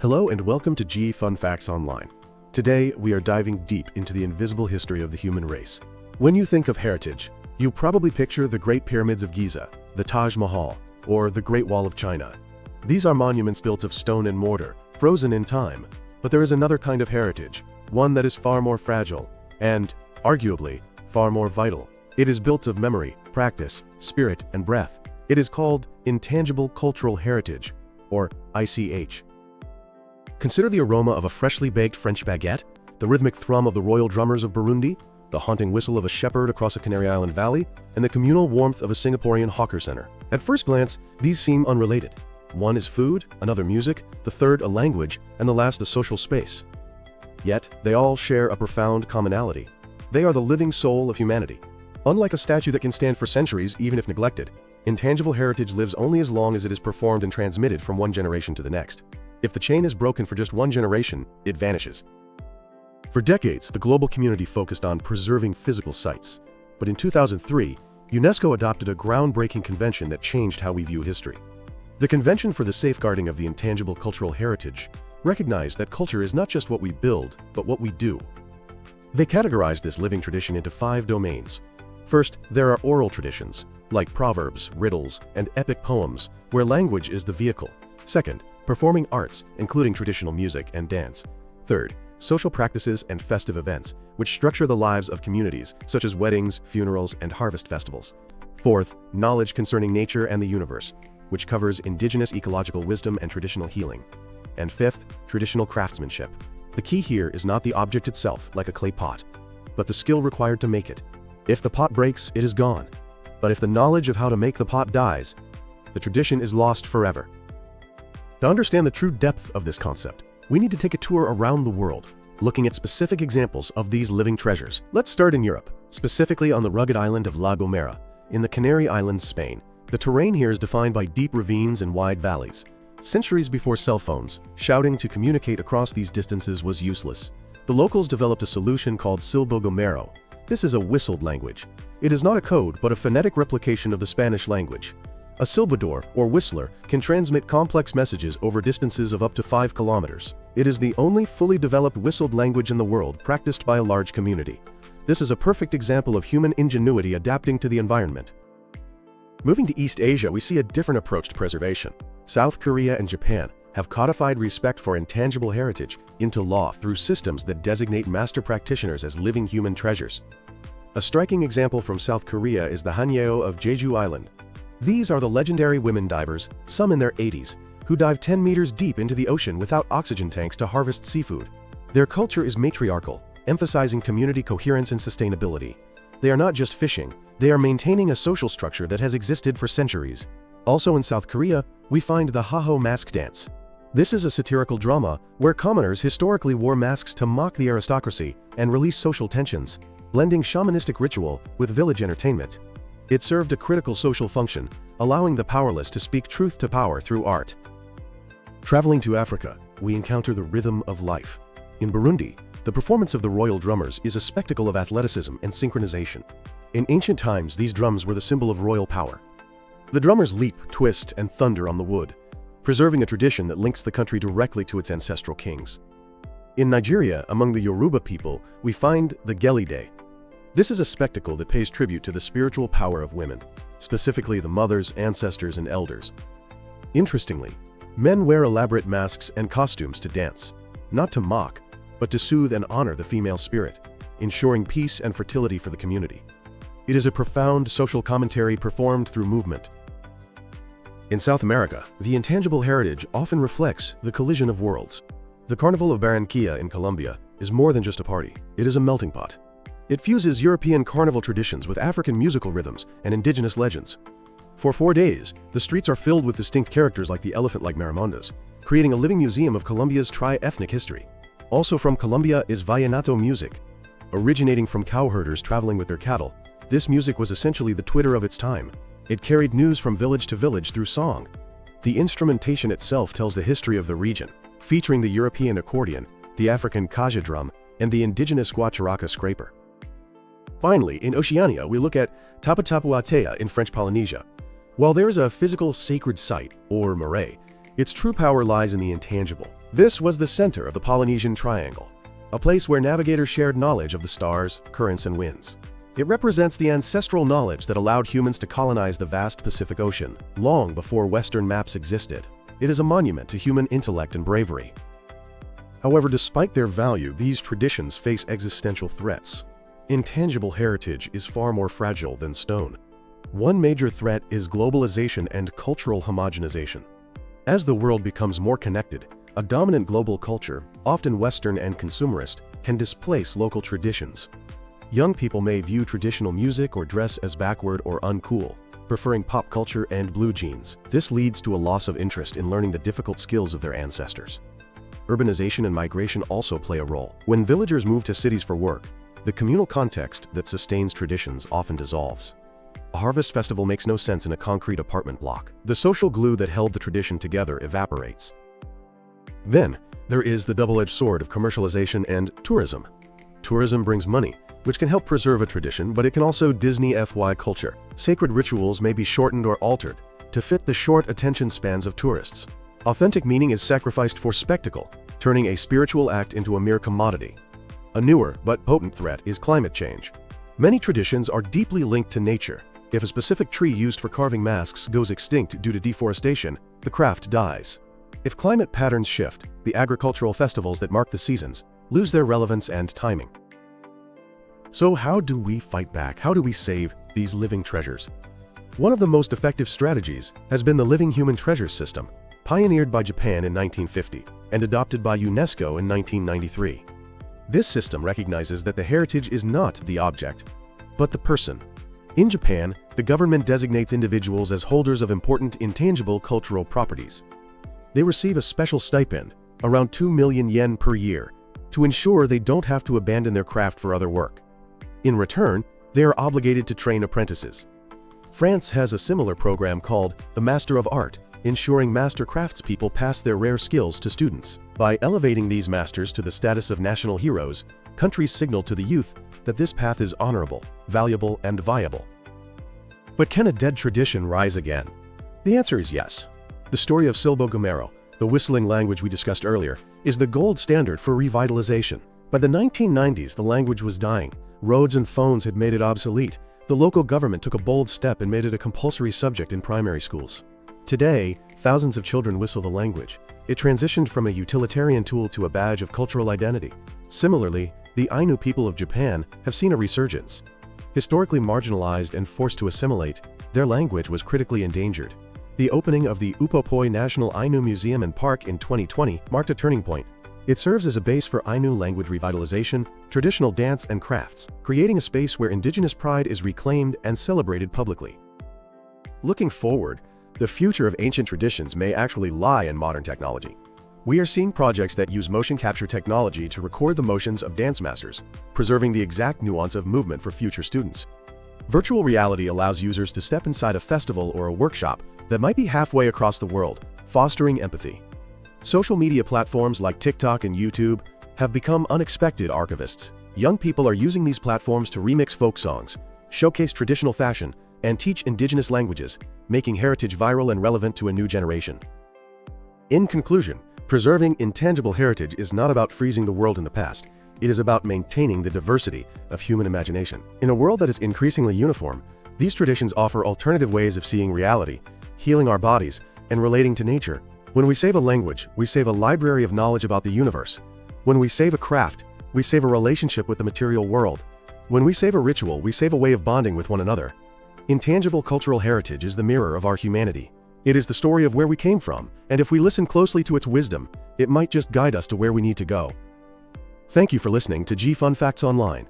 Hello and welcome to G Fun Facts Online. Today, we are diving deep into the invisible history of the human race. When you think of heritage, you probably picture the Great Pyramids of Giza, the Taj Mahal, or the Great Wall of China. These are monuments built of stone and mortar, frozen in time. But there is another kind of heritage, one that is far more fragile, and, arguably, far more vital. It is built of memory, practice, spirit, and breath. It is called Intangible Cultural Heritage, or ICH. Consider the aroma of a freshly baked French baguette, the rhythmic thrum of the royal drummers of Burundi, the haunting whistle of a shepherd across a Canary Island valley, and the communal warmth of a Singaporean hawker center. At first glance, these seem unrelated. One is food, another music, the third a language, and the last a social space. Yet, they all share a profound commonality. They are the living soul of humanity. Unlike a statue that can stand for centuries even if neglected, intangible heritage lives only as long as it is performed and transmitted from one generation to the next. If the chain is broken for just one generation, it vanishes. For decades, the global community focused on preserving physical sites. But in 2003, UNESCO adopted a groundbreaking convention that changed how we view history. The Convention for the Safeguarding of the Intangible Cultural Heritage recognized that culture is not just what we build, but what we do. They categorized this living tradition into 5 domains. First, there are oral traditions, like proverbs, riddles, and epic poems, where language is the vehicle. Second, performing arts, including traditional music and dance. Third, social practices and festive events, which structure the lives of communities, such as weddings, funerals, and harvest festivals. Fourth, knowledge concerning nature and the universe, which covers indigenous ecological wisdom and traditional healing. And fifth, traditional craftsmanship. The key here is not the object itself, like a clay pot, but the skill required to make it. If the pot breaks, it is gone. But if the knowledge of how to make the pot dies, the tradition is lost forever. To understand the true depth of this concept, we need to take a tour around the world, looking at specific examples of these living treasures. Let's start in Europe, specifically on the rugged island of La Gomera, in the Canary Islands, Spain. The terrain here is defined by deep ravines and wide valleys. Centuries before cell phones, shouting to communicate across these distances was useless. The locals developed a solution called Silbo Gomero. This is a whistled language. It is not a code, but a phonetic replication of the Spanish language. A silbador, or whistler, can transmit complex messages over distances of up to 5 kilometers. It is the only fully developed whistled language in the world practiced by a large community. This is a perfect example of human ingenuity adapting to the environment. Moving to East Asia, we see a different approach to preservation. South Korea and Japan have codified respect for intangible heritage into law through systems that designate master practitioners as living human treasures. A striking example from South Korea is the Haenyeo of Jeju Island. These are the legendary women divers, some in their 80s, who dive 10 meters deep into the ocean without oxygen tanks to harvest seafood. Their culture is matriarchal, emphasizing community coherence and sustainability. They are not just fishing, they are maintaining a social structure that has existed for centuries. Also in South Korea, we find the Haenyeo mask dance. This is a satirical drama where commoners historically wore masks to mock the aristocracy and release social tensions, blending shamanistic ritual with village entertainment. It served a critical social function, allowing the powerless to speak truth to power through art. Traveling to Africa, we encounter the rhythm of life. In Burundi, the performance of the royal drummers is a spectacle of athleticism and synchronization. In ancient times, these drums were the symbol of royal power. The drummers leap, twist, and thunder on the wood, preserving a tradition that links the country directly to its ancestral kings. In Nigeria, among the Yoruba people, we find the Gelide. This is a spectacle that pays tribute to the spiritual power of women, specifically the mothers, ancestors, and elders. Interestingly, men wear elaborate masks and costumes to dance, not to mock, but to soothe and honor the female spirit, ensuring peace and fertility for the community. It is a profound social commentary performed through movement. In South America, the intangible heritage often reflects the collision of worlds. The Carnival of Barranquilla in Colombia is more than just a party, it is a melting pot. It fuses European carnival traditions with African musical rhythms and indigenous legends. For 4 days, the streets are filled with distinct characters like the elephant-like marimondas, creating a living museum of Colombia's tri-ethnic history. Also from Colombia is vallenato music. Originating from cowherders traveling with their cattle, this music was essentially the Twitter of its time. It carried news from village to village through song. The instrumentation itself tells the history of the region, featuring the European accordion, the African kaja drum, and the indigenous guacharaca scraper. Finally, in Oceania, we look at Tapatapuatea in French Polynesia. While there is a physical sacred site, or marae, its true power lies in the intangible. This was the center of the Polynesian Triangle, a place where navigators shared knowledge of the stars, currents, and winds. It represents the ancestral knowledge that allowed humans to colonize the vast Pacific Ocean, long before Western maps existed. It is a monument to human intellect and bravery. However, despite their value, these traditions face existential threats. Intangible heritage is far more fragile than stone. One major threat is globalization and cultural homogenization. As the world becomes more connected, a dominant global culture, often Western and consumerist, can displace local traditions. Young people may view traditional music or dress as backward or uncool, preferring pop culture and blue jeans. This leads to a loss of interest in learning the difficult skills of their ancestors. Urbanization and migration also play a role. When villagers move to cities for work, the communal context that sustains traditions often dissolves. A harvest festival makes no sense in a concrete apartment block. The social glue that held the tradition together evaporates. Then, there is the double-edged sword of commercialization and tourism. Tourism brings money, which can help preserve a tradition, but it can also Disney-fy culture. Sacred rituals may be shortened or altered to fit the short attention spans of tourists. Authentic meaning is sacrificed for spectacle, turning a spiritual act into a mere commodity. A newer but potent threat is climate change. Many traditions are deeply linked to nature. If a specific tree used for carving masks goes extinct due to deforestation, the craft dies. If climate patterns shift, the agricultural festivals that mark the seasons lose their relevance and timing. So how do we fight back? How do we save these living treasures? One of the most effective strategies has been the Living Human Treasures system, pioneered by Japan in 1950 and adopted by UNESCO in 1993. This system recognizes that the heritage is not the object, but the person. In Japan, the government designates individuals as holders of important intangible cultural properties. They receive a special stipend, around 2 million yen per year, to ensure they don't have to abandon their craft for other work. In return, they are obligated to train apprentices. France has a similar program called the Master of Art, ensuring master craftspeople pass their rare skills to students. By elevating these masters to the status of national heroes, countries signal to the youth that this path is honorable, valuable, and viable. But can a dead tradition rise again? The answer is yes. The story of Silbo Gomero, the whistling language we discussed earlier, is the gold standard for revitalization. By the 1990s, the language was dying. Roads and phones had made it obsolete. The local government took a bold step and made it a compulsory subject in primary schools. Today, thousands of children whistle the language. It transitioned from a utilitarian tool to a badge of cultural identity. Similarly, the Ainu people of Japan have seen a resurgence. Historically marginalized and forced to assimilate, their language was critically endangered. The opening of the Upopoi National Ainu Museum and Park in 2020 marked a turning point. It serves as a base for Ainu language revitalization, traditional dance, and crafts, creating a space where indigenous pride is reclaimed and celebrated publicly. Looking forward, the future of ancient traditions may actually lie in modern technology. We are seeing projects that use motion capture technology to record the motions of dance masters, preserving the exact nuance of movement for future students. Virtual reality allows users to step inside a festival or a workshop that might be halfway across the world, fostering empathy. Social media platforms like TikTok and YouTube have become unexpected archivists. Young people are using these platforms to remix folk songs, showcase traditional fashion, and teach indigenous languages, making heritage viral and relevant to a new generation. In conclusion, preserving intangible heritage is not about freezing the world in the past. It is about maintaining the diversity of human imagination. In a world that is increasingly uniform, these traditions offer alternative ways of seeing reality, healing our bodies, and relating to nature. When we save a language, we save a library of knowledge about the universe. When we save a craft, we save a relationship with the material world. When we save a ritual, we save a way of bonding with one another. Intangible cultural heritage is the mirror of our humanity. It is the story of where we came from, and if we listen closely to its wisdom, it might just guide us to where we need to go. Thank you for listening to G Fun Facts Online.